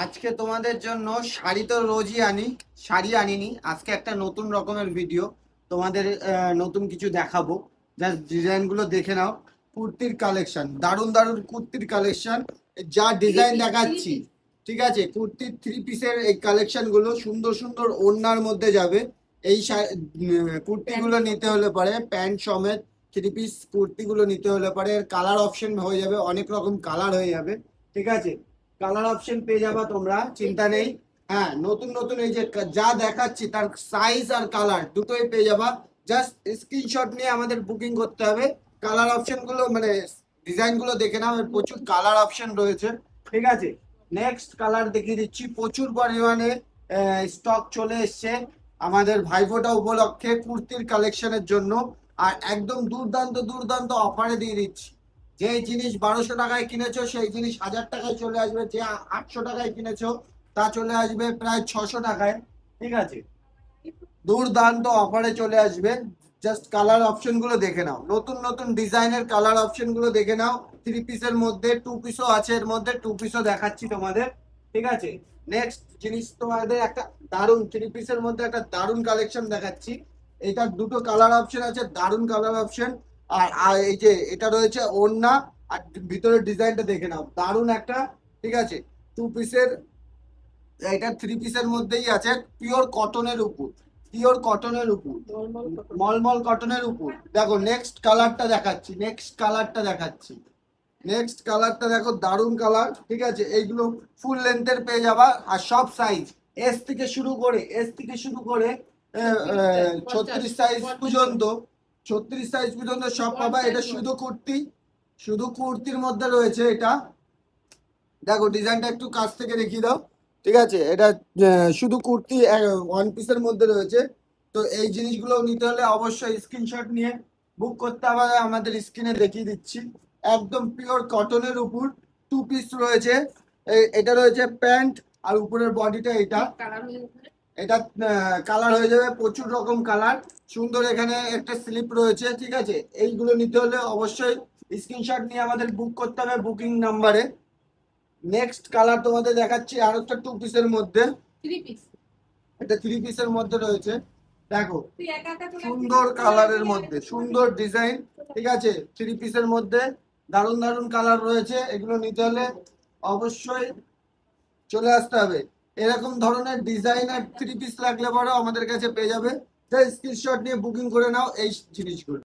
আজকে তোমাদের জন্য শাড়ি তো রোজই আনি, শাড়ি আনিনি। আজকে একটা নতুন রকমের ভিডিও তোমাদের নতুন কিছু দেখাবো। জাস্ট ডিজাইনগুলো দেখে নাও। কুর্তির কালেকশন, দারুণ দারুণ কুর্তির কালেকশন। যা ডিজাইন দেখাচ্ছি, ঠিক আছে, কুর্তির থ্রি পিসের এই কালেকশনগুলো সুন্দর সুন্দর ওড়নার মধ্যে যাবে। এই কুর্তিগুলো নিতে হলে পারে প্যান্ট সমেত থ্রি পিস কুর্তিগুলো নিতে হলে পারে কালার অপশন হয়ে যাবে, অনেক রকম কালার হয়ে যাবে, ঠিক আছে। কালার অপশন পেয়ে যাবা তোমরা, চিন্তা নেই। হ্যাঁ, নতুন নতুন এই যে যা দেখাচ্ছি তার সাইজ আর কালার দুটোই পেয়ে যাবা। জাস্ট স্ক্রিনশট নিয়ে আমাদের বুকিং করতে হবে। কালার অপশন গুলো মানে ডিজাইন গুলো দেখে নাও, এর প্রচুর কালার অপশন রয়েছে, ঠিক আছে। নেক্সট কালার দেখিয়ে দিচ্ছি, প্রচুর পরিমাণে স্টক চলে এসছে আমাদের ভাইফোঁটা উপলক্ষে কুর্তির কালেকশনের জন্য। আর একদম দুর্দান্ত দুর্দান্ত অফারে দিয়ে দিচ্ছি। যে জিনিস 1200 টাকায় কিনেছো সেই জিনিস 1000 টাকায় চলে আসবে, যে 800 টাকায় কিনেছো তা চলে আসবে প্রায় 600 টাকায়, ঠিক আছে। দুর্দান্ত অফারে চলে আসবে। জাস্ট কালার অপশন গুলো দেখে নাও, নতুন নতুন ডিজাইনের কালার অপশন গুলো দেখে নাও। থ্রি পিসের মধ্যে টু পিসও আছে, এর মধ্যে টু পিসও দেখাচ্ছি তোমাদের, ঠিক আছে। নেক্সট জিনিস তোমাদের একটা দারুণ থ্রি পিসের মধ্যে একটা দারুণ কালেকশন দেখাচ্ছি। এটার দুটো কালার অপশন আছে, দারুণ কালার অপশন। আর এই যে এটা রয়েছে ওড়না, আর ভিতরের ডিজাইনটা দেখে নাও, দারুণ একটা, ঠিক আছে। টু পিসের, এটা থ্রি পিসের মধ্যেই আছে, পিওর কটনের উপর, পিওর কটনের উপর, মলমল কটনের উপর। দেখো নেক্সট কালারটা দেখাচ্ছি, নেক্সট কালারটা দেখাচ্ছি, নেক্সট কালারটা দেখো, দারুণ কালার, ঠিক আছে। এইগুলো ফুল লেন্থের পেয়ে যাবা, আর সব সাইজ এস থেকে শুরু করে 36 সাইজ পর্যন্ত, 36 সাইজ পর্যন্ত সব পাবা। এটা শুধু কুর্তি, শুধু কুর্তির মধ্যে রয়েছে এটা। দেখো ডিজাইনটা একটু কাছ থেকে দেখিয়ে দাও, ঠিক আছে। এটা শুধু কুর্তি ওয়ান পিসের মধ্যে রয়েছে। তো এই জিনিসগুলো নিতে হলে অবশ্যই স্ক্রিনশট নিয়ে বুক করতে হবে, আমাদের স্ক্রিনে দেখিয়ে দিচ্ছি। একদম পিওর কটনের উপর টু পিস রয়েছে। এটা রয়েছে প্যান্ট, আর উপরের বডিটা এটা, এটা কালার হয়ে যাবে, প্রচুর রকম কালার সুন্দর। এখানে একটা স্লিপ রয়েছে, ঠিক আছে। এইগুলো নিতে হলে অবশ্যই স্ক্রিনশট নিয়ে আমাদের বুক করতে হবে বুকিং নাম্বারে। নেক্সট কালার তোমাদের দেখাচ্ছি, আর একটা টু পিসের মধ্যে, এটা থ্রি পিসের মধ্যে রয়েছে। দেখো সুন্দর কালারের মধ্যে সুন্দর ডিজাইন, ঠিক আছে। থ্রি পিসের মধ্যে দারুণ দারুণ কালার রয়েছে। এগুলো নিতে হলে অবশ্যই চলে আসতে হবে। এরকম ধরনের ডিজাইন আর থ্রি পিস লাগলে পরেও আমাদের কাছে পেয়ে যাবে। স্ক্রিনশট নিয়ে বুকিং করে নাও এই জিনিসগুলো।